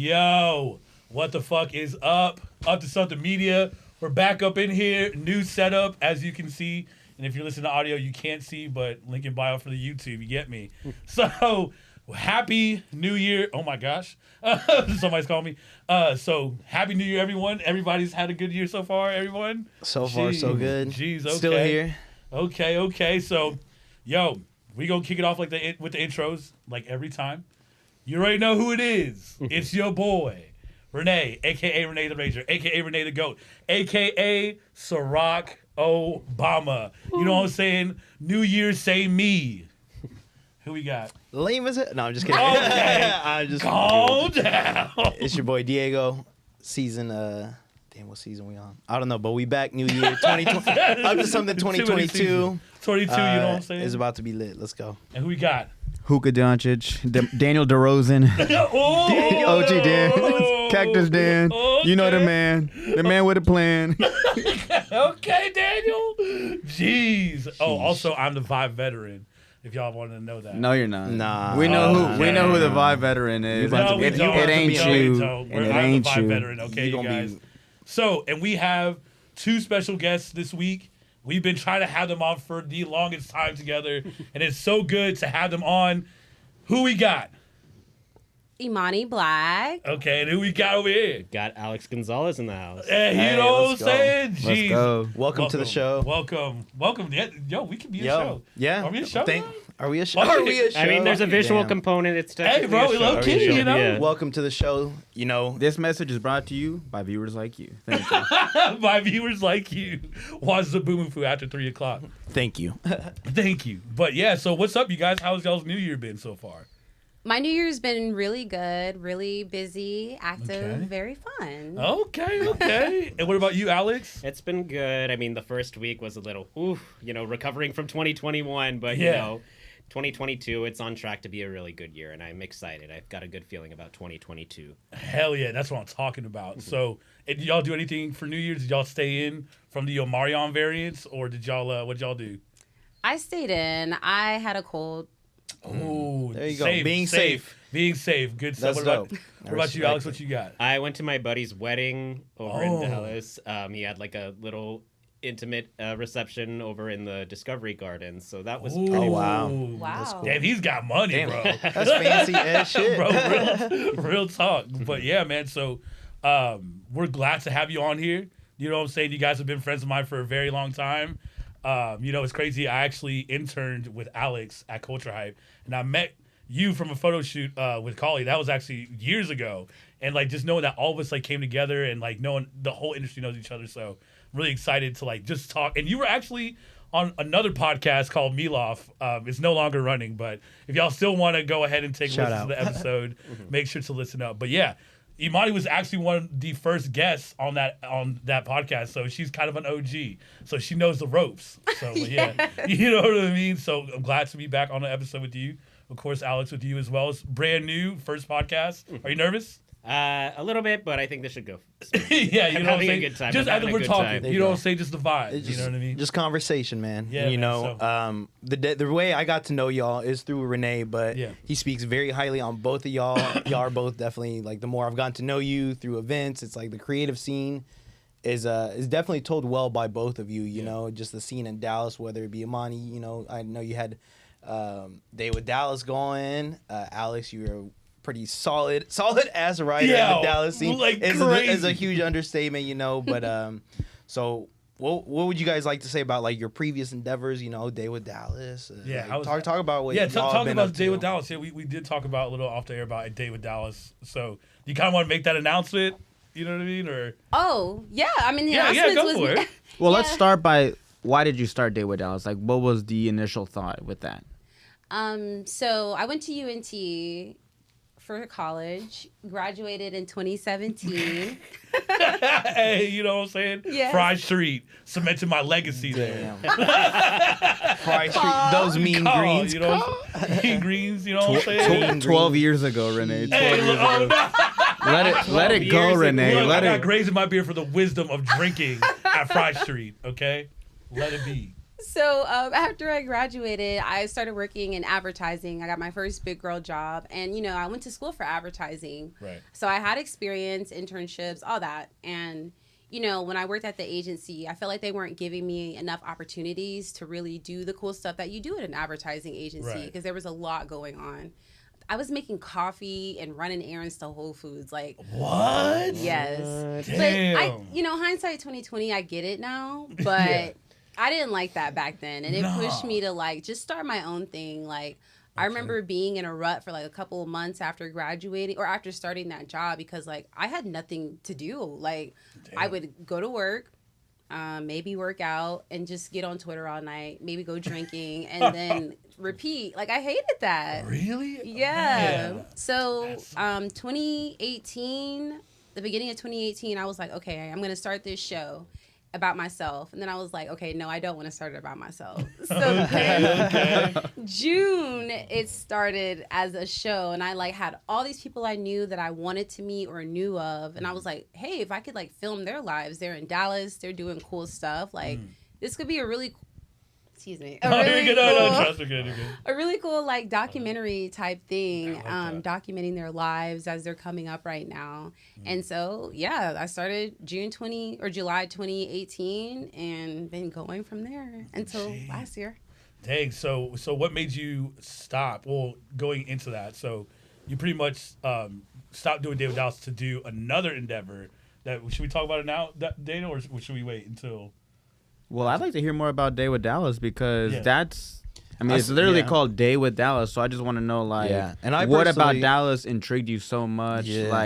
Yo, what the fuck is up? Up to Something Media. We're back up in here. New setup, as you can see. And if you're listening to audio, you can't see, but link in bio for the YouTube. You get me? So, happy New Year. Oh my gosh. Somebody's calling me. So, happy New Year, everyone. Everybody's had a good year so far, everyone? So far, so good. Jeez, okay. Still here. Okay. So, yo, we gonna kick it off with the intros, like every time. You already know who it is. It's your boy, Renee, a.k.a. Renee the Ranger, a.k.a. Renee the Goat, a.k.a. Ciroc Obama. You know what I'm saying? New Year, say me. Who we got? Lame as it? No, I'm just kidding. Okay. I'm just Calm down. It's your boy Diego. Season, damn, what season we on? I don't know, but we back. New Year, 2020. Up to something 2022. 22, you know what I'm saying? It's about to be lit. Let's go. And who we got? Hookah Doncic, Daniel DeRozan, OG Dan, Cactus Dan, you know the man with a plan. Okay, Daniel. Jeez. Oh, also, I'm the Vibe veteran. If y'all wanted to know that. No, you're not. Nah. We know who the Vibe veteran is. No, we don't. It ain't you. I'm And it ain't the Vibe you. veteran, okay, you guys. So, and we have two special guests this week. We've been trying to have them on for the longest time together, and it's so good to have them on. Who we got? Imani Black. Okay, and who we got over here? Got Alex Gonzalez in the house. Hey, you know what I'm let's go. saying? Let's Jeez. go. Welcome to the show. Welcome. Yeah, yo, we can be a Yo, show. yeah. Are we a show? Are we a show? Are Are we we a a show? I mean, there's a visual Damn. component. It's Hey, technically bro, a show. low key, you know? Yeah. Welcome to the show. You know, This message is brought to you by viewers like you. Thank you. My viewers like you. Watch the Booming Foo after 3 o'clock. thank you. Thank you. But yeah, so what's up, you guys? How's y'all's New Year been so far? My New Year's been really good, really busy, active, Okay. very fun. Okay. And what about you, Alex? It's been good. I mean, the first week was a little, recovering from 2021, but Yeah. 2022, it's on track to be a really good year, and I'm excited. I've got a good feeling about 2022. Hell yeah, that's what I'm talking about. So, did y'all do anything for New Year's? Did y'all stay in from the Omarion variants, or did y'all, what y'all do? I stayed in. I had a cold. Oh, There you go. Being safe. Being safe. Good stuff. That's What about, dope. what about you, Alex? What you got? I went to my buddy's wedding over Oh. in Dallas. He had like a little intimate reception over in the Discovery Gardens, so that was pretty Oh, fun. wow. Wow. That's cool. Damn, he's got money, Damn. bro. That's fancy as shit. Bro, real talk. But yeah, man, so we're glad to have you on here. You know what I'm saying? You guys have been friends of mine for a very long time. It's crazy. I actually interned with Alex at Culture Hype, and I met you from a photo shoot with Collie. That was actually years ago. And like just knowing that all of us like came together and like knowing the whole industry knows each other. So really excited to like just talk. And you were actually on another podcast called Milof. It's no longer running, but if y'all still want to go ahead and take a Shout listen out. to the episode, make sure to listen up. But yeah, Imani was actually one of the first guests on that podcast, so she's kind of an OG. So she knows the ropes. So yeah, you know what I mean? So I'm glad to be back on the episode with you. Of course, Alex with you as well. It's brand new, first podcast. Are you nervous? A little bit, but I think this should go. Yeah, you I'm know what I'm having a saying? good time. Just I'm as having a we're good talking, time. you know what I'm saying? Just the vibe. It's You know what I mean? Just conversation, man. Yeah, you man, know, the way I got to know y'all is through Renee, but Yeah. he speaks very highly on both of y'all. Y'all are both definitely like the more I've gotten to know you through events, it's like the creative scene is definitely told well by both of you. You know, just the scene in Dallas, whether it be Imani. You know, I know you had Day with Dallas going. Alex, you were pretty solid ass writer in the Dallas scene. Like is crazy. a huge understatement, you know. But so what would you guys like to say about like your previous endeavors? You know, Day with Dallas. Yeah, like, talk about what. Yeah, y'all talk been about up Day to. with Dallas. Yeah, we did talk about a little off the air about a Day with Dallas. So you kind of want to make that announcement? You know what I mean? Or Oh, yeah. I mean, the yeah, announcements go was... for it. Well, let's start by why did you start Day with Dallas? Like, what was the initial thought with that? So I went to UNT for college, graduated in 2017. Hey, you know what I'm saying? Yes. Fry Street, cemented my legacy there. Fry Street, those mean Call, greens. you know what I'm saying? Mean greens, you know what I'm saying? 12 years ago, Renee. 12 Hey, years look, ago. Let it go, years Renee. ago. Let I got it. grays in my beard for the wisdom of drinking at Fry Street, okay? Let it be. So after I graduated, I started working in advertising. I got my first big girl job, and I went to school for advertising. Right. So I had experience, internships, all that, and when I worked at the agency, I felt like they weren't giving me enough opportunities to really do the cool stuff that you do at an advertising agency because there was a lot going on. I was making coffee and running errands to Whole Foods. Like, what? Yes. Damn. But hindsight 2020, I get it now, but I didn't like that back then, and it pushed me to just start my own thing. Like, I remember being in a rut for a couple of months after graduating or after starting that job because I had nothing to do. Like, I would go to work, maybe work out, and just get on Twitter all night, maybe go drinking, and then repeat. I hated that. Really? Yeah. Man. So 2018, the beginning of 2018, I was like, okay, I'm going to start this show about myself. And then I was like, okay, no, I don't want to start it about myself. So then June, it started as a show. And I had all these people I knew that I wanted to meet or knew of. And I was like, hey, if I could film their lives, they're in Dallas, they're doing cool stuff. This could be a really excuse me. A really cool documentary type thing, documenting their lives as they're coming up right now. And so I started July 2018 and been going from there until last year. Dang. So what made you stop? Well, going into that, so you pretty much stopped doing Day with Dallas to do another endeavor. Should we talk about it now, Dana, or should we wait until? Well, I'd like to hear more about Day with Dallas because it's literally called Day with Dallas. So I just want to know, and what about Dallas intrigued you so much,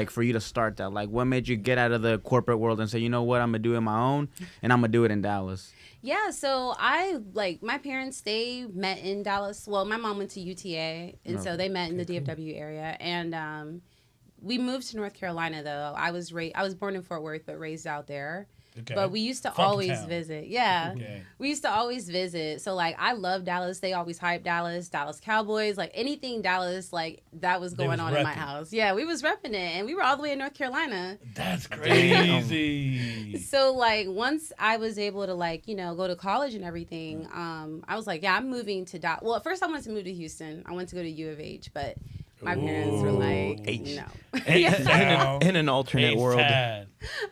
for you to start that? What made you get out of the corporate world and say, you know what, I'm going to do it my own, and I'm going to do it in Dallas? Yeah, so my parents, they met in Dallas. Well, my mom went to UTA, and so they met in the DFW area. And we moved to North Carolina, though. I was born in Fort Worth, but raised out there. Okay. But we used to always visit. Yeah. Okay. We used to always visit. So, I love Dallas. They always hype Dallas, Dallas Cowboys, anything Dallas, that was going on in my house. Yeah, we was repping it. And we were all the way in North Carolina. That's crazy. So, once I was able to, go to college and everything, I was like, I'm moving to Dallas. Well, at first I wanted to move to Houston. I wanted to go to U of H, but my parents were like, no. In an alternate world.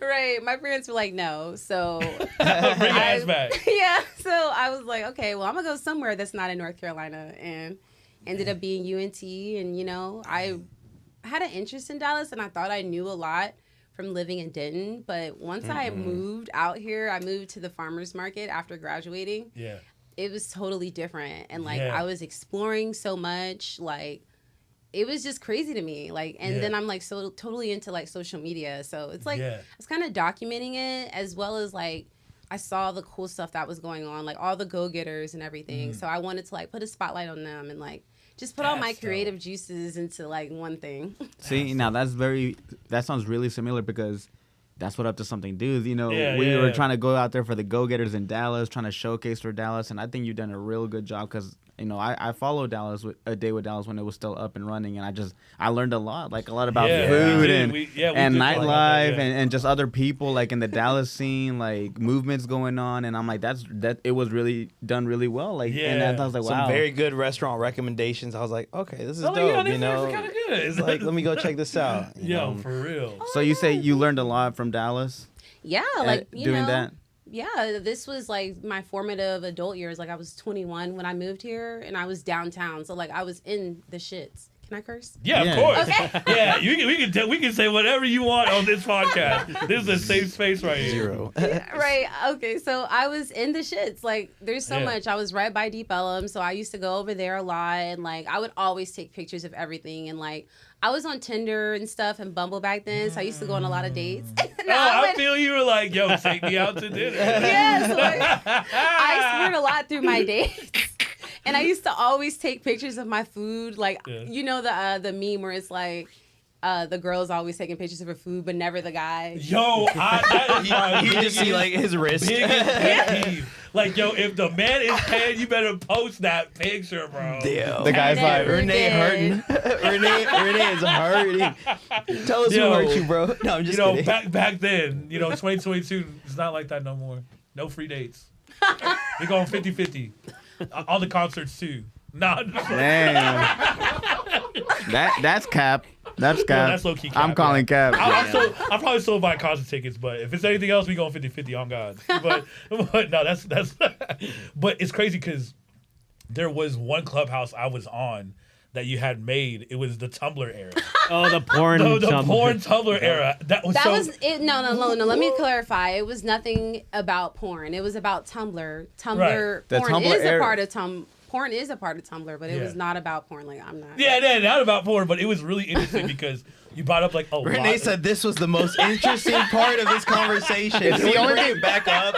Right. My parents were like, no. So bring ass back. Yeah. So I was like, okay, well, I'm going to go somewhere that's not in North Carolina. And ended up being UNT. And, I had an interest in Dallas, and I thought I knew a lot from living in Denton. But once I moved out here, I moved to the farmer's market after graduating. Yeah. It was totally different. And, I was exploring so much, it was just crazy to me. Then I'm so totally into social media. So it's I was kind of documenting it as well as I saw the cool stuff that was going on, all the go-getters and everything. So I wanted to put a spotlight on them and just put all my creative juices into one thing. See, now that sounds really similar because that's what Up2Something do. We were trying to go out there for the go-getters in Dallas, trying to showcase for Dallas, and I think you've done a real good job because I followed Dallas A Day with Dallas when it was still up and running, and I learned a lot about food and nightlife and just other people in the Dallas scene, movements going on, and I'm that it was really done really well. And I was like, wow, some very good restaurant recommendations. I was like, okay, this is dope. Yeah, kind of good. It's let me go check this out. Yo, for real. So you say you learned a lot from Dallas? Yeah, doing that. Yeah, this was my formative adult years. I was 21 when I moved here, and I was downtown. So I was in the shits. Can I curse? Yeah, of course. Okay. Yeah, we can say whatever you want on this podcast. This is a safe space right here. Zero. Right. Okay. So I was in the shits. There's so much. I was right by Deep Ellum, so I used to go over there a lot, and I would always take pictures of everything, and I was on Tinder and stuff and Bumble back then, so I used to go on a lot of dates. I feel you were like, yo, take me out to dinner. Yeah, so I explored a lot through my dates. And I used to always take pictures of my food. The meme where it's the girl's always taking pictures of her food, but never the guy. Yo, you just see his wrist. If the man is paying, you better post that picture, bro. Damn. The guy's Renee hurting. Renee is hurting. Tell us who hurt you, bro. No, I'm just kidding. Back then, 2022, it's not like that no more. No free dates. We going 50-50. All the concerts too. Nah. Damn. That's cap. That's cap. No, that's low-key cap, I'm calling cap. I'll probably still buy concert tickets, but if it's anything else, we going 50-50 on God. But no, that's but it's crazy because there was one clubhouse I was on that you had made. It was the Tumblr era. Oh, the porn. The porn Tumblr era. That was it. No. Let me clarify. It was nothing about porn. It was about Tumblr. Tumblr. The Porn Tumblr is era. a part of Porn is a part of Tumblr, but it was not about porn. Like I'm not. Yeah, not about porn, but it was really interesting because you brought up like a lot. Renee said this was the most interesting part of this conversation. It's the only thing back up.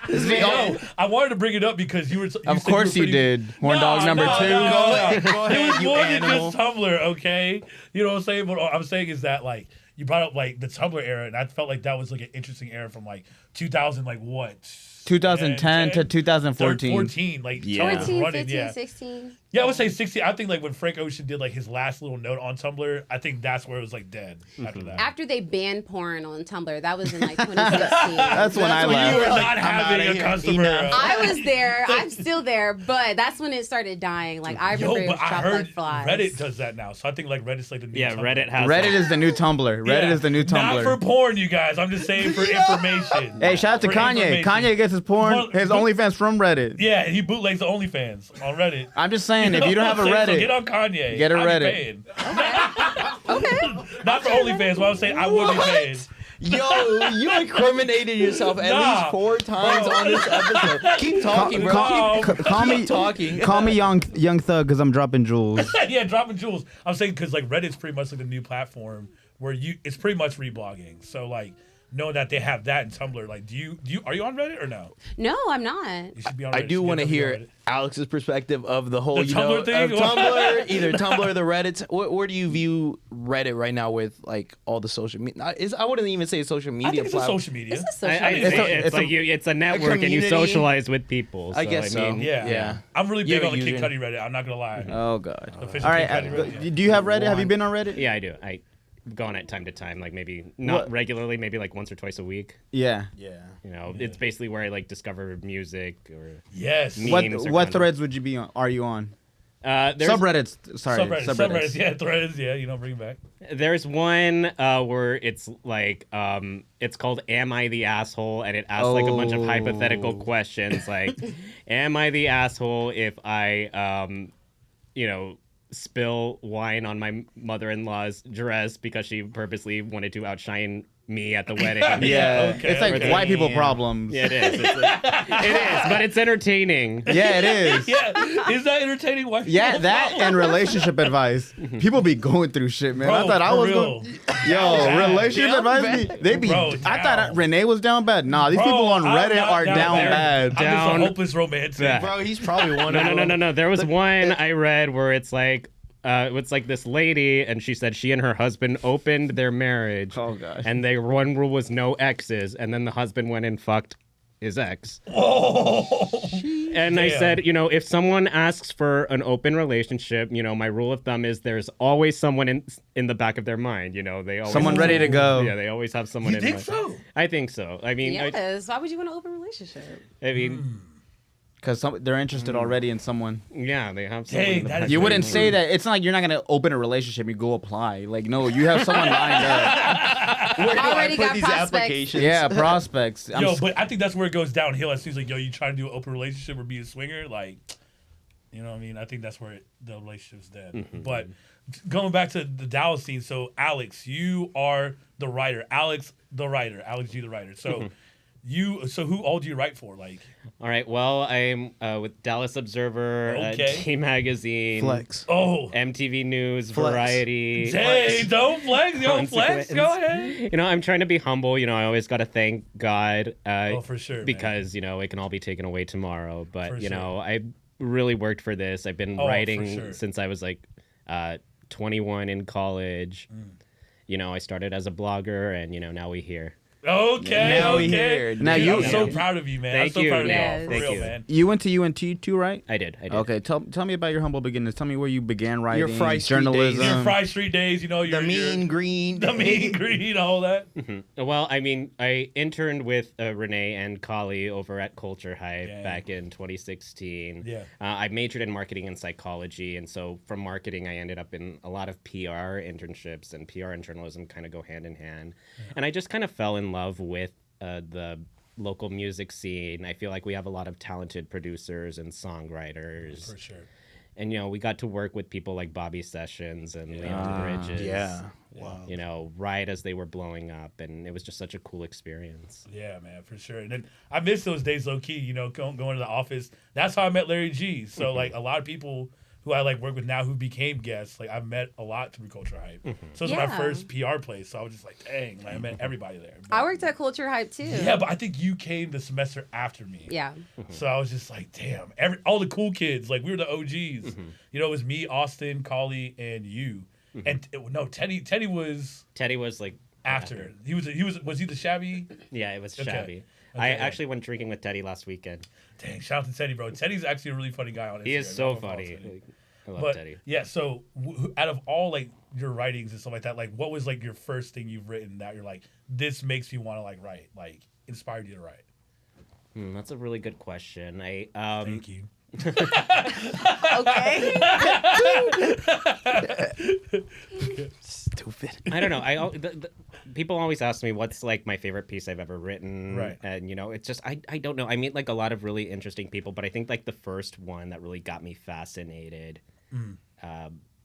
No, I wanted to bring it up because you were. Of course you did. Horn Dog number 2. Go ahead, It was you more animal. than just Tumblr, okay? You know what I'm saying? But what I'm saying is that like you brought up like the Tumblr era, and I felt like that was like an interesting era from like 2000, like what? 2010 to 2014. 14, like Yeah. Tumblr was 14, running, 15, yeah. 16. Yeah, I would say 16. I think like when Frank Ocean did like his last little note on Tumblr, I think that's where it was like dead after that. After they banned porn on Tumblr, that was in like 2016. That's when I when you left. were Like, not I'm having outta a here. customer. Enough. I was there. I'm still there, but that's when it started dying. Like I remember it Yo, was but I dropped heard like flies. Reddit does that now, so I think like Reddit's like the new Yeah, Tumblr. Reddit has. Reddit is the new Tumblr. Reddit Yeah. is the new Not for Tumblr. porn, you guys. I'm just saying for information. Hey, shout out to For Kanye. information. Kanye gets his porn, Well, his but- OnlyFans from Reddit. Yeah, he bootlegs the OnlyFans on Reddit. I'm just saying, if you don't have a So get Reddit, on Kanye. Get a I'll be Reddit. paying. Not for OnlyFans, but I'm saying I would be paying. Yo, you incriminated yourself at Nah, least 4 times bro. on this episode. Keep talking, bro. call me Keep talking. call me young thug because I'm dropping jewels. Yeah, dropping jewels. I'm saying because like Reddit's pretty much like the new platform where it's pretty much reblogging. So like knowing that they have that in Tumblr, like are you on Reddit or no? No, I'm not. You should be on Reddit. I You do should want to definitely be on hear Reddit. Alex's perspective of the whole, The Tumblr thing? of Tumblr, either Tumblr or the Reddit. Where do you view Reddit right now with like all the social media? I wouldn't even say social I media think it's a platform. social media. It's a social I media. think it's a network and you community. socialize with people. I So, guess so. mean, Yeah. I'm really You big have on a the Kid user. Cudi Reddit. I'm not gonna lie. Oh god. Official All right. Kid Cudi Reddit. Do you have Reddit? Have you been on Reddit? Yeah, I do. I go on it time to time, like maybe not What? regularly, maybe like once or twice a week. Yeah. Yeah. You know, it's basically where I like discover music or Yes. Me- What Memes are what kind of- threads would you be on? Are you on? there's Subreddits. Sorry. Subreddits. Yeah, threads. Yeah, bring it back. there's one where it's like it's called "Am I the Asshole?" and it asks like a bunch of hypothetical questions like, "Am I the asshole if I spill wine on my mother-in-law's dress because she purposely wanted to outshine me at the wedding?" Yeah. Okay, It's like okay. white people problems. Yeah, it is. It is, but it's entertaining. Yeah, it is. Yeah, is that entertaining? White Yeah, people? that and relationship advice. People be going through shit, man. I Bro, thought I for was real. going. Yo, relationship advice. They be. Bro, I thought down. Renee was down bad. Nah, these Bro, people on I'm Reddit not are down there. bad. I'm just Down. a hopeless romantic. Yeah. Bro, he's probably one of them. No. There was one I read where it's like this lady, and she said she and her husband opened their marriage. Oh, gosh. And their one rule was no exes, and then the husband went and fucked his ex. And I Damn. said, if someone asks for an open relationship, my rule of thumb is there's always someone in the back of their mind. They always Someone ready to go. Yeah, they always have someone You in think mind. so? I think so. I mean, Yes. Why would you want an open relationship? I mean, Because they're interested already in someone. yeah, they have someone. Dang, in the that back is of You their wouldn't mind. say that. It's not like you're not gonna open a relationship. You go apply. Like no, you have someone lined up. Where do I Already put got these prospects. applications? Yeah, prospects. I'm Yo, s- but I think that's where it goes downhill as soon as like, yo, you try to do an open relationship or be a swinger, like, you know what I mean? I think that's where the relationship's dead. Mm-hmm. But going back to the Dallas scene, so Alex, you are the writer. Alex, the writer. Alex G, the writer. So so who all do you write for? Like, All right. Well, I'm with Dallas Observer, Okay. T Magazine, Flex. oh, MTV News, Flex. Variety. dang, don't flex, yo, flex, Consequence. go ahead. I'm trying to be humble. I always got to thank God. Oh, for sure, man. Because it can all be taken away tomorrow. But For sure. I really worked for this. I've been Oh, for writing sure. since I was like 21 in college. Mm. I started as a blogger, and now we're here. Okay, Now we okay. hear. Now Dude, you- I'm so Yeah. proud of you, man. Thank I'm so you. proud of Yes. y'all, for Thank real, you. man. You went to UNT too, right? I did. Okay, tell me about your humble beginnings. Tell me where you began writing, Fry Street journalism. days. Your Fry Street days, you know, The mean green. the mean green, all that. Well, I mean, I interned with Renee and Kali over at Culture Hype Yeah. back in 2016. Yeah. I majored in marketing and psychology, and so from marketing, I ended up in a lot of PR internships, and PR and journalism kind of go hand in hand. And I just kind of fell in love with the local music scene. I feel like we have a lot of talented producers and songwriters. For sure. And, we got to work with people like Bobby Sessions and Leon Bridges. Yeah. Wow. Right as they were blowing up. And it was just such a cool experience. Yeah, man, for sure. And then I miss those days low key, going to the office. That's how I met Larry G. So like a lot of people who I like work with now who became guests, like I've met a lot through Culture Hype. So it's my Yeah. first PR place. So I was just like, dang, like, I met everybody there. I worked at Culture Hype too. Yeah, but I think you came the semester after me. Yeah. So I was just like, damn, all the cool kids, like we were the OGs. It was me, Austin, Kali, and you. And Teddy was Teddy was like after. He was he the shabby? Yeah, it was Okay. shabby. Okay, I yeah. actually went drinking with Teddy last weekend. Dang, shout out to Teddy, bro. Teddy's actually a really funny guy on Instagram. He is so Don't follow funny. Teddy. Like, I love But Teddy. yeah, so out of all like your writings and stuff like that, like what was like your first thing you've written that you're like, this makes me want to like write, like inspired you to write? That's a really good question. Thank you. Okay. Stupid. I don't know. People always ask me what's like my favorite piece I've ever written. Right. And it's just I don't know. I meet like a lot of really interesting people, but I think like the first one that really got me fascinated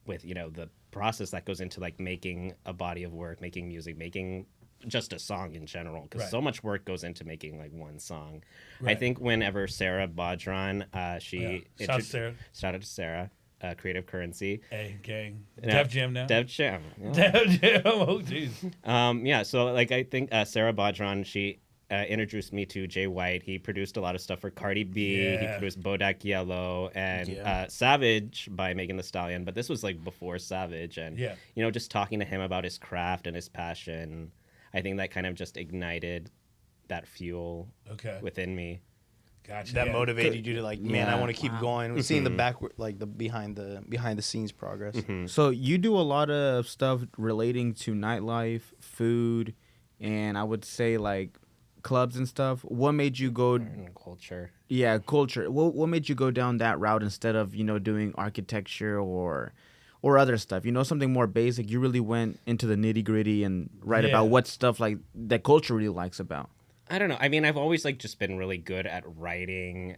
with the process that goes into like making a body of work, making music, making just a song in general, because Right. so much work goes into making like one song. I Right. think whenever Sarah Badran, Shout out to Sarah. shout out to Sarah, Creative Currency, Hey, gang. Yeah. Def Jam now. Dev Jam. Yeah. Def Jam. Oh, jeez. Yeah, so like I think Sarah Badran, she introduced me to Jay White. He produced a lot of stuff for Cardi B. He Yeah. produced Bodak Yellow and Yeah. Savage by Megan Thee Stallion. But this was like before Savage, and Yeah. just talking to him about his craft and his passion, I think that kind of just ignited that fuel Okay. within me. Gotcha. That yeah. motivated you to like, man, I Yeah. want to keep going. Seeing the backward, like the behind the scenes progress. So you do a lot of stuff relating to nightlife, food, and I would say like clubs and stuff. What made you go? And culture. Yeah, culture. What made you go down that route instead of doing architecture or other stuff? Something more basic. You really went into the nitty gritty and write Yeah. about what stuff like that culture really likes about. I don't know. I mean, I've always like just been really good at writing,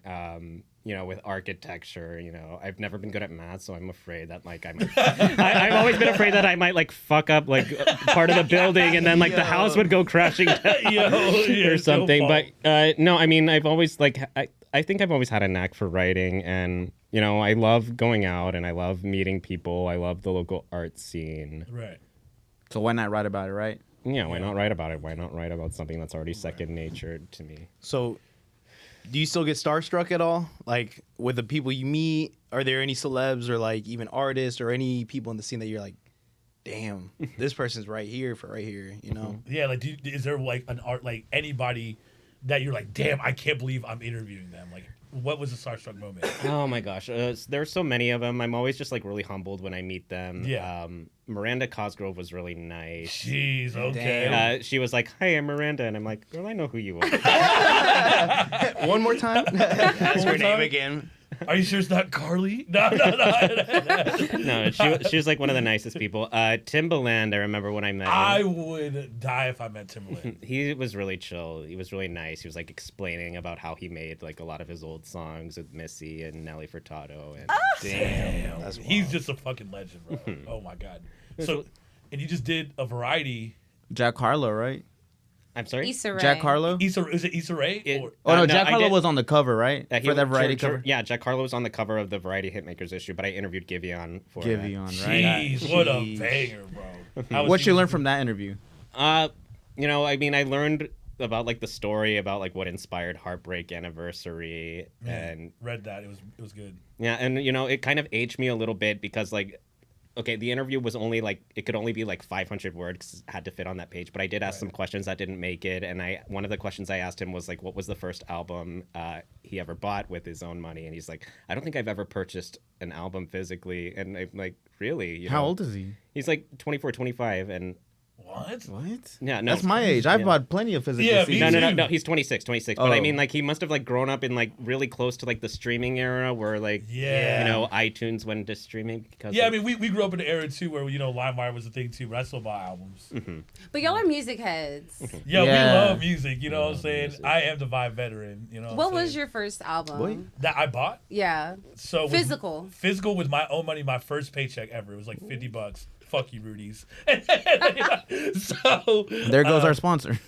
with architecture. I've never been good at math, so I'm afraid that like I might. I've always been afraid that I might like fuck up like part of the building, and then like the house would go crashing down Yeah, or it's something. your fault. But no, I mean, I've always like I think I've always had a knack for writing, and I love going out and I love meeting people. I love the local art scene. Right. So why not write about it, right? Yeah, why not write about it? Why not write about something that's already second nature to me? So, do you still get starstruck at all? Like with the people you meet? Are there any celebs or like even artists or any people in the scene that you're like, damn, this person's right here for right here, Yeah, like, is there like an art, like anybody that you're like, damn, I can't believe I'm interviewing them? Like, what was the starstruck moment? Oh my gosh, there's so many of them. I'm always just like really humbled when I meet them. Yeah. Miranda Cosgrove was really nice. Jeez, okay. She was like, "Hi, I'm Miranda," and I'm like, "Girl, I know who you are." One more time. Ask her name again. Are you sure it's not Carly? No. No, she was like one of the nicest people. Timbaland, I remember when I met him. I would die if I met Timberlake. He was really chill. He was really nice. He was like explaining about how he made like a lot of his old songs with Missy and Nelly Furtado. And Damn, That's he's wild. just a fucking legend, bro. Oh my god. So, and you just did a variety. Jack Harlow, right? I'm sorry. Issa Rae. Jack Harlow? Is it Issa Rae? It- Or, Oh no, no, Jack I Harlow did- was on the cover, right? He For that was- variety cover. Yeah, Jack Harlow was on the cover of the Variety Hitmakers issue, but I interviewed Giveon for that. Giveon, right? jeez, what a Jeez. banger, bro. How was What he- you learned from that interview? I mean, I learned about like the story about like what inspired Heartbreak Anniversary, Yeah, and read that. It was good. yeah, and it kind of aged me a little bit because like okay, the interview was only like, it could only be like 500 words 'cause it had to fit on that page. But I did ask some questions that didn't make it. And one of the questions I asked him was like, what was the first album he ever bought with his own money? And he's like, I don't think I've ever purchased an album physically. And I'm like, really? You How know? old is he? He's like 24, 25. And What? yeah, no. That's my age. I've bought plenty of physical Yeah, CDs. me No, too. he's 26. But I Oh. mean, like, he must have, like, grown up in, like, really close to, like, the streaming era where, like, Yeah. you know, iTunes went into streaming. Because Yeah, I mean, we grew up in the era, too, where, you know, LimeWire was a thing, too, but I still buy albums. But y'all are music heads. Yeah, Yeah. we love music, you know what I'm saying? music. I am the Vibe veteran, you know What I'm was saying? your first album? That I bought? Yeah. So with- Physical. Physical with my own money, my first paycheck ever. It was like $50. Fuck you, Rudy's. So There goes our sponsor.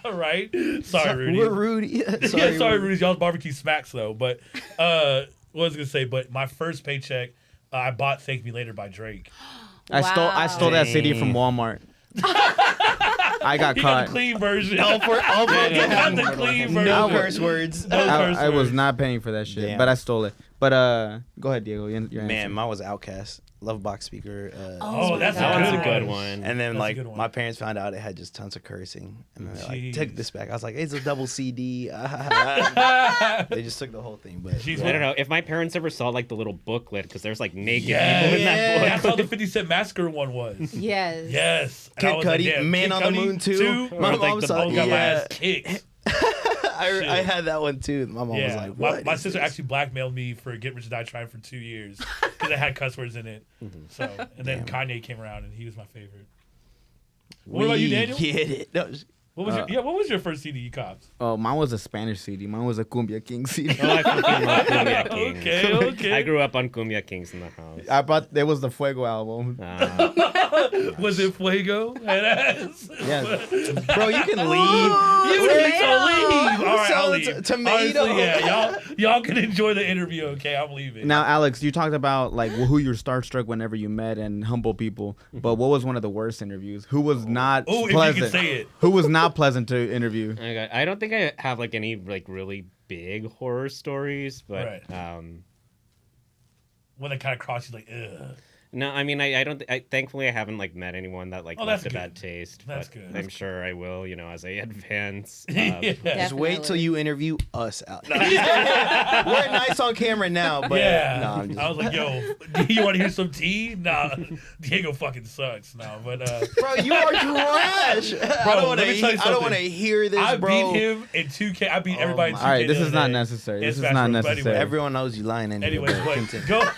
right? Sorry, Rudy. We're Rudy. Yeah, sorry, Rudy's. Y'all's barbecue smacks though. But what was I gonna say? But my first paycheck, I bought "Thank Me Later" by Drake. I stole that CD from Walmart. I got He got caught. the clean version. All for He got the clean version. no curse words. No curse I was words. not paying for that shit, Damn. but I stole it. But go ahead, Diego. Your Man, answer. mine was Outkast. Love box speaker. Oh, that's that one's a one. good one. And then That's a like good one. my parents found out it had just tons of cursing, and they're like, Jeez. "Take this back." I was like, "It's a double CD." They just took the whole thing, but Jeez, I don't know. If my parents ever saw, like, the little booklet, because there's, like, naked Yeah, people in that book. that's how the 50 Cent Massacre one was. Yes. Yes. And I Kid was like, Cudi, damn, Man Kid on the Cudi Moon too. Where My it's like mom the saw- boat got my yeah. ass kicked. I had that one too. My mom was Yeah, like, my, "What?" my is sister this?" actually blackmailed me for Get Rich or Die Trying for 2 years because it had cuss words in it. So, and then Kanye came around and he was my favorite. What about you, We Daniel? Get it? No, What was what was your first CD you copped? Oh, mine was a Spanish CD. Mine was a Cumbia King CD. Oh, I fucking love Cumbia Kings. Okay, okay. I grew up on Cumbia Kings in the house. I bought. There was the Fuego album. Was it Fuego? Headass? Yeah. bro, you can leave. You need to Tomato. leave. All right, I'll So leave. it's tomato. Honestly, yeah, y'all can enjoy the interview. Okay, I'm leaving. Now, Alex, you talked about like who you're starstruck whenever you met and humble people. But what was one of the worst interviews? Who was not Oh, if you pleasant? can say it. Who was not pleasant to interview? Okay, I don't think I have like any like really big horror stories, but Right. When they kind of cross you, like, ugh. no, I mean I don't. Thankfully, I haven't like met anyone that like Oh, left that's a bad good. taste. That's but good. I'm sure I will. You know, as I advance. Yeah. Just wait till Definitely. you interview us out. We're nice on camera now, but Yeah. no, I'm just, I was like, yo, do you want to hear some tea? Nah, Diego fucking sucks now. But bro, you are trash. I don't let me tell you want to something. hear this, I bro. beat him in 2K. I beat Oh everybody in my- 2K. All right, this the is other not day. necessary. It's This is Smash not Bros, but necessary. Everyone knows you lying anyway. Anyways, but but continue. go.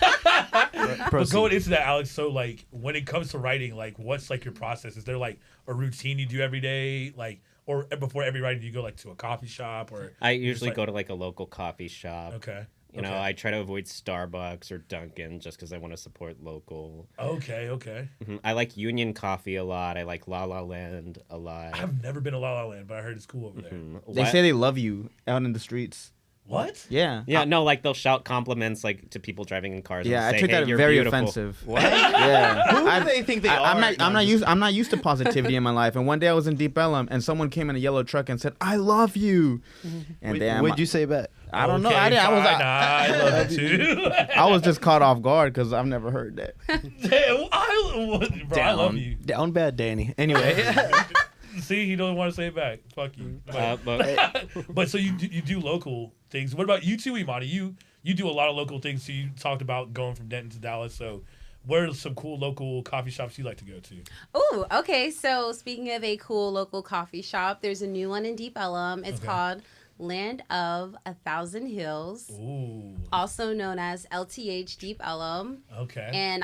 But Proceed. going into that, Alex. So, like, when it comes to writing, like, what's like your process? Is there like a routine you do every day, like, or before every writing, do you go like to a coffee shop or? I usually like- go to like a local coffee shop. Okay. You know, okay. I try to avoid Starbucks or Dunkin' just because I want to support local. Okay. Okay. I like Union Coffee a lot. I like La La Land a lot. I've never been to La La Land, but I heard it's cool over there. They say they love you out in the streets. What? Yeah. Yeah, no, like they'll shout compliments like to people driving in cars. Yeah, and I say, took hey, that you're very beautiful. offensive. What? Yeah. Who do they think they are? I'm not. No, I'm not just- used. I'm not used to positivity in my life. And one day I was in Deep Ellum, and someone came in a yellow truck and said, "I love you." And then What'd you say back? I don't know. Okay, I didn't. I was. fine. I love it too. I was just caught off guard because I've never heard that. Damn, I love you. Down bad, Danny. Anyway. See, he don't want to say it back. Fuck you. But But so you do local things. What about you too, Imani? You do a lot of local things. So you talked about going from Denton to Dallas. So where are some cool local coffee shops you like to go to? Ooh, okay. So speaking of a cool local coffee shop, there's a new one in Deep Ellum. It's Okay. called Land of 1,000 Hills, Ooh. also known as LTH Deep Ellum. Okay. And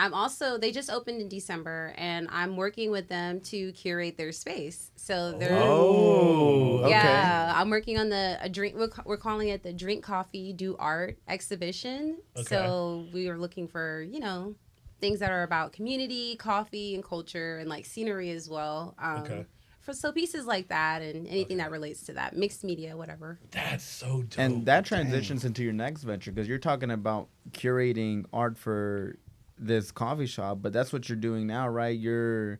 they just opened in December, and I'm working with them to curate their space. So they're Oh, okay. yeah, I'm working on a drink. We're calling it the Drink Coffee Do Art exhibition. Okay. So we are looking for things that are about community, coffee, and culture, and like scenery as well. Okay. So pieces like that, and anything that relates to that, mixed media, whatever. That's so dope. And that transitions into your next venture because you're talking about curating art for this coffee shop, but that's what you're doing now, right? You're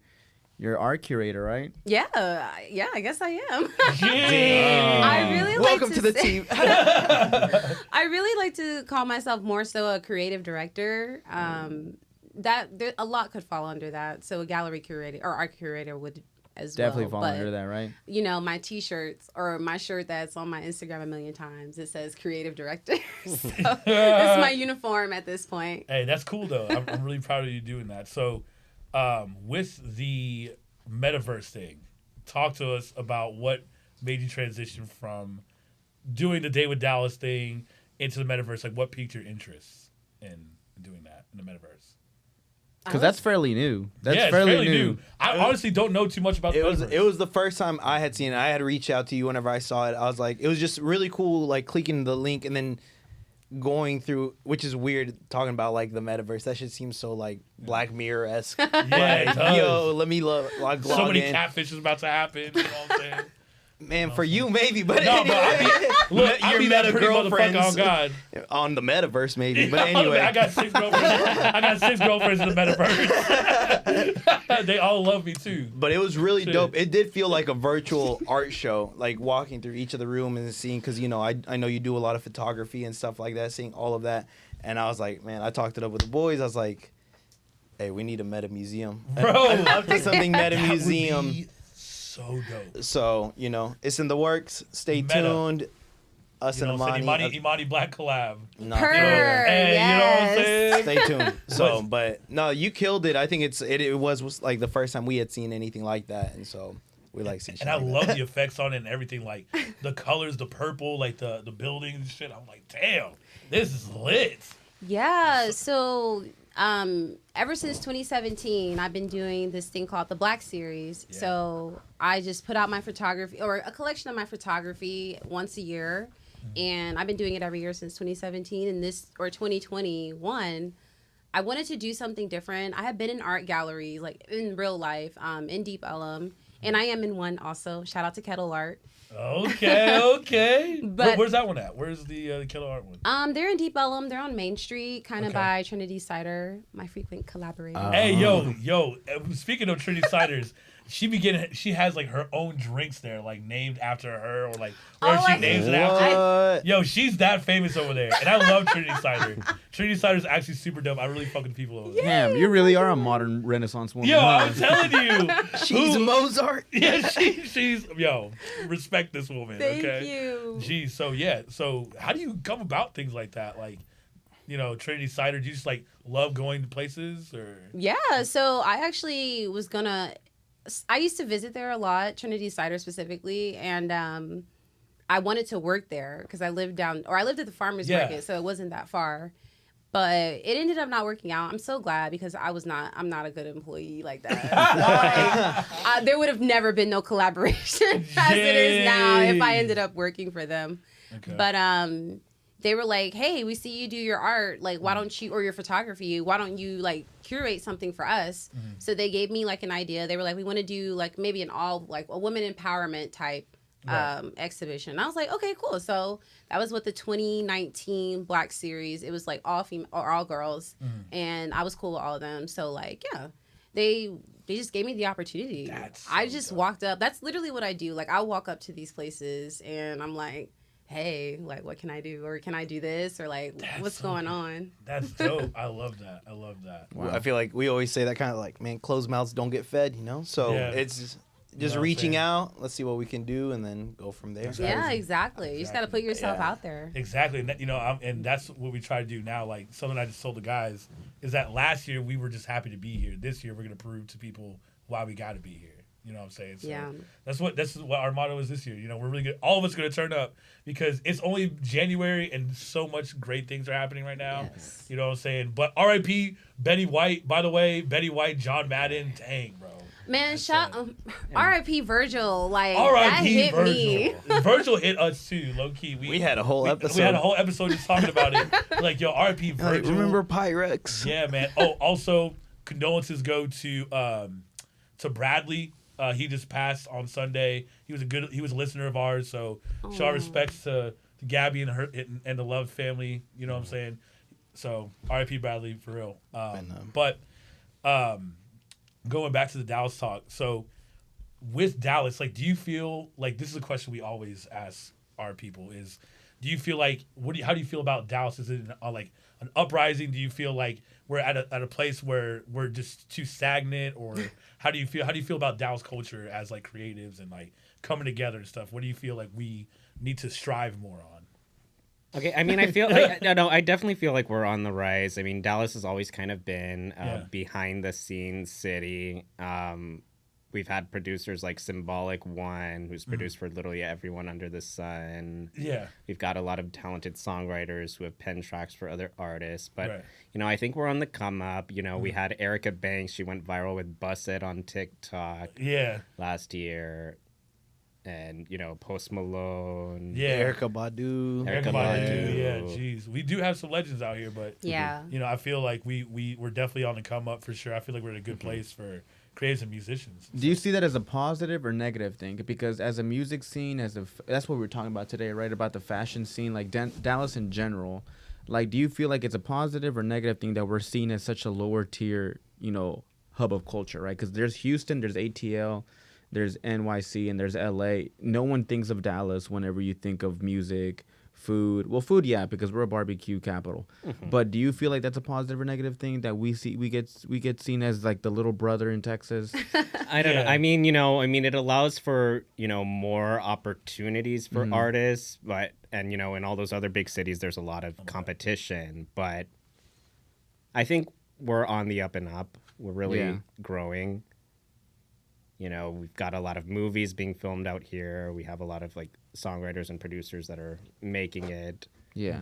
art curator, right? Yeah, I guess I am. Yeah. I really Welcome like to the team. I really like to call myself more so a creative director. a lot could fall under that. So a gallery curator or art curator would as Definitely well. fall under that, right? You know, my T-shirts or my shirt that's on my Instagram a million times, it says creative director. So it's my uniform at this point. Hey, that's cool though. I'm really proud of you doing that. So, with the metaverse thing, talk to us about what made you transition from doing the Day with Dallas thing into the metaverse. Like, what piqued your interest in doing that in the metaverse? Because that's fairly new. That's it's fairly new. I honestly don't know too much about the metaverse. It was the first time I had seen it. I had reached out to you whenever I saw it. I was like, it was just really cool, like clicking the link and then going through, which is weird talking about like the metaverse. That shit seems so like Black Mirror esque. Yeah, it does. Yo, let me log so many in. catfishes about to happen. You know what I'm saying? Man, for you maybe, but No, anyway, Look, I your be that meta pretty motherfucker girlfriends on God. on the metaverse maybe. But anyway, I got 6 girlfriends. I got 6 girlfriends in the metaverse. They all love me too. But it was really Shit. dope. It did feel like a virtual art show, like walking through each of the room and seeing, because you know I know you do a lot of photography and stuff like that, seeing all of that. And I was like, man, I talked it up with the boys. I was like, hey, we need a meta museum. Bro. Up to something meta That would museum. be so dope. So, you know, it's in the works. Stay Meta. tuned. Us You know and what I'm saying? Imani. Imani Black collab. Not Per. sure. Hey, Yes. you know what I'm saying? Stay tuned. So, but no, you killed it. I think it was like the first time we had seen anything like that, and so we like seeing. And I love the effects on it and everything, like the colors, the purple, like the buildings and shit. I'm like, damn, this is lit. Yeah, so ever since 2017, I've been doing this thing called the Black Series. Yeah. So I just put out my photography or a collection of my photography once a year. And I've been doing it every year since 2017. And 2021, I wanted to do something different. I have been in art galleries, like in real life, in Deep Ellum. And I am in one also. Shout out to Kettle Art. Okay. But- Where's that one at? Where's the Killer Art one? They're in Deep Ellum. They're on Main Street, kind of Okay. by Trinity Cider, my frequent collaborator. Hey, yo. Speaking of Trinity Ciders, she has like her own drinks there, like named after her, or like where Oh, she I- names it after. What? Yo, she's that famous over there, and I love Trinity Cider. Trinity Cider is actually super dope. I really fuck with people over there. Damn, you really are a modern Renaissance woman. Yo, huh? I'm telling you, She's Mozart. yeah, she's yo. Respect this woman. Thank okay? you. Geez, so how do you come about things like that? Like, you know, Trinity Cider. Do you just like love going to places, or Yeah, so I actually I used to visit there a lot, Trinity Cider specifically, and I wanted to work there because I lived at the farmer's Yeah. market, so it wasn't that far. But it ended up not working out. I'm so glad because I'm not a good employee like that. There would have never been no collaboration as it is now if I ended up working for them. okay. But they were like, hey, we see you do your art, like why don't you, or your photography, why don't you like curate something for us? So they gave me like an idea. They were like, we want to do like maybe a women empowerment type exhibition. And I was like, okay, cool. So that was what the 2019 Black Series. It was like all female or all girls, and I was cool with all of them. So like, yeah, they just gave me the opportunity. That's I so just dope. walked up. That's literally what I do. Like I walk up to these places and I'm like, hey, like what can I do, or can I do this, or like That's what's so going dope. on? That's dope. I love that. Wow. I feel like we always say that kind of like, man, closed mouths don't get fed, you know? So Yeah. it's just You know what I'm reaching saying? out. Let's see what we can do and then go from there. Exactly. Yeah, exactly. You just got to put yourself Yeah. out there. Exactly, and that, you know, and that's what we try to do now. Like something I just told the guys is that last year we were just happy to be here. This year we're gonna prove to people why we got to be here. You know what I'm saying? So Yeah. This is what our motto is this year. You know, we're really good. All of us gonna turn up because it's only January and so much great things are happening right now. Yes. You know what I'm saying? But R.I.P. Betty White. By the way, Betty White, John Madden. Dang, bro. Man, R.I.P. Virgil. Like that R.I.P. hit Virgil. me. Virgil hit us too, low key. We had a whole episode. We had a whole episode just talking about it. Like, yo, R.I.P. Like, Virgil. remember Pyrex? Yeah, man. Oh, also, condolences go to Bradley. He just passed on Sunday. He was a listener of ours. So show our respects to Gabby and her and the Love family. You know what I'm saying? So R.I.P. Bradley for real. But going back to the Dallas talk. So with Dallas, like, do you feel like this is a question we always ask our people is, do you feel like how do you feel about Dallas? Is it like an uprising? Do you feel like we're at a place where we're just too stagnant, or how do you feel? How do you feel about Dallas culture as like creatives and like coming together and stuff? What do you feel like we need to strive more on? Okay, I mean, I feel I definitely feel like we're on the rise. I mean, Dallas has always kind of been behind the scenes city. We've had producers like Symbolic One, who's produced for literally everyone under the sun. Yeah, we've got a lot of talented songwriters who have penned tracks for other artists. But right. you know, I think we're on the come up. You know, we had Erica Banks; she went viral with "Bust It" on TikTok. Last year. And, you know, Post Malone. Yeah. Erykah Badu. Yeah, jeez. We do have some legends out here, but, you know, I feel like we're definitely on the come up for sure. I feel like we're in a good place for creatives and musicians. Do you see that as a positive or negative thing? Because as a music scene, that's what we're talking about today, right? About the fashion scene, like Dallas in general. Like, do you feel like it's a positive or negative thing that we're seen as such a lower tier, you know, hub of culture, right? Because there's Houston, there's ATL, there's NYC, and there's LA. No one thinks of Dallas whenever you think of music, food. Well, food, yeah, because we're a barbecue capital. But do you feel like that's a positive or negative thing that we get seen as like the little brother in Texas? I don't know. I mean, you know, it allows for, you know, more opportunities for artists, and you know, in all those other big cities, there's a lot of competition. But I think we're on the up and up. We're really growing. You know, we've got a lot of movies being filmed out here. We have a lot of like songwriters and producers that are making it. Yeah.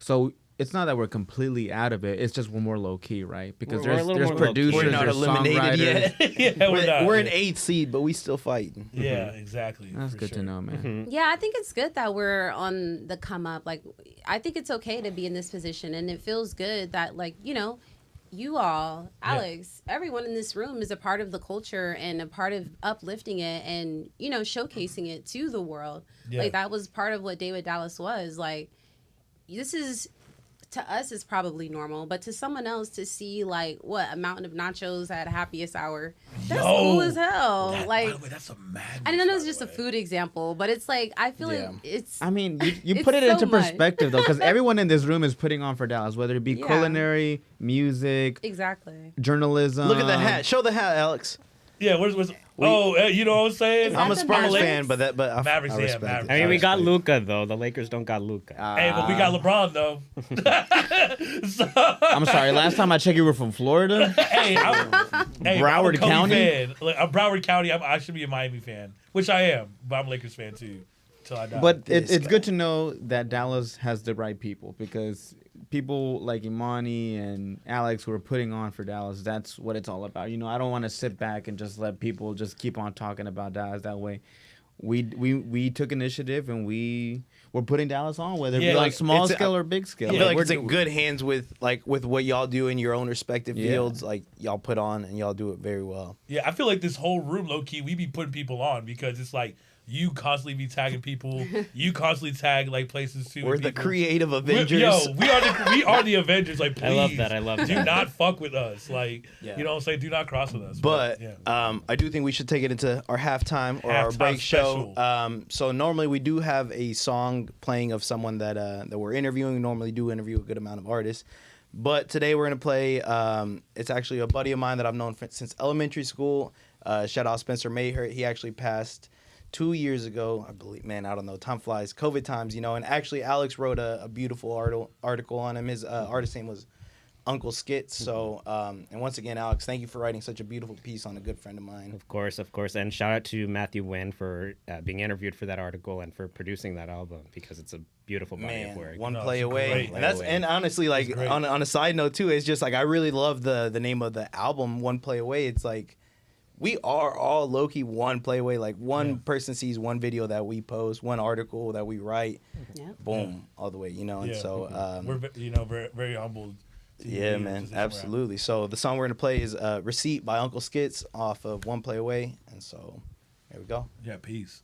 So it's not that we're completely out of it. It's just we're more low key, right? Because there's producers, we're not there's eliminated yet. We're an 8th seed, but we still fighting. Yeah, exactly. That's good to know, man. Yeah, I think it's good that we're on the come up. Like, I think it's okay to be in this position, and it feels good that, like, you know, you all, Alex, everyone in this room is a part of the culture and a part of uplifting it and, you know, showcasing it to the world. Like, that was part of what David Dallas was. Like, this is, to us, it's probably normal, but to someone else to see, like, what, a mountain of nachos at Happiest Hour, that's cool as hell. Like, by the way, that's a madness. I know it's just a food example, but it's like, I feel like it's... I mean, you put it into perspective, though, because everyone in this room is putting on for Dallas, whether it be culinary, music, journalism. Look at the hat. Show the hat, Alex. Yeah, where's you know what I'm saying? I'm a Spurs fan, but Mavericks, I respect it. I mean, we got Luka though. The Lakers don't got Luka. Hey, but we got LeBron though. I'm sorry. Last time I checked, you were from Florida. Broward County. Fan. Like, I'm Broward County. I should be a Miami fan, which I am, but I'm a Lakers fan too. Till I die. But it's good to know that Dallas has the right people, because people like Imani and Alex who are putting on for Dallas, that's what it's all about. You know, I don't want to sit back and just let people just keep on talking about Dallas that way. We took initiative and we're putting Dallas on, whether it be like small scale or big scale. I feel like it's in good hands with what y'all do in your own respective fields. Like, y'all put on and y'all do it very well. Yeah, I feel like this whole room, low key, we be putting people on because it's like, you constantly be tagging people. You constantly tag like places too. We're the creative Avengers. We are the Avengers. Like, please, I love that. I love that. Do not fuck with us. Like, you know what I'm saying? Do not cross with us. But I do think we should take it into our halftime or our break special show. So normally we do have a song playing of someone that we're interviewing. We normally do interview a good amount of artists. But today we're going to play, it's actually a buddy of mine that I've known since elementary school. Shout out Spencer Mayhurt. He actually passed 2 years ago, I believe. Man, I don't know. Time flies. COVID times, you know. And actually, Alex wrote a beautiful article on him. His artist name was Uncle Skits. So, and once again, Alex, thank you for writing such a beautiful piece on a good friend of mine. Of course. And shout out to Matthew Wynn for being interviewed for that article and for producing that album, because it's a beautiful body of work. One play away. And honestly, like, on a side note too, it's just like, I really love the name of the album, One Play Away. It's like, we are all low-key one play away. Like, one person sees one video that we post, one article that we write, boom, all the way, you know. And so we're very, very humbled. Yeah, man, absolutely. So the song we're gonna play is "Receipt" by Uncle Skits off of One Play Away, and so here we go. Yeah, peace.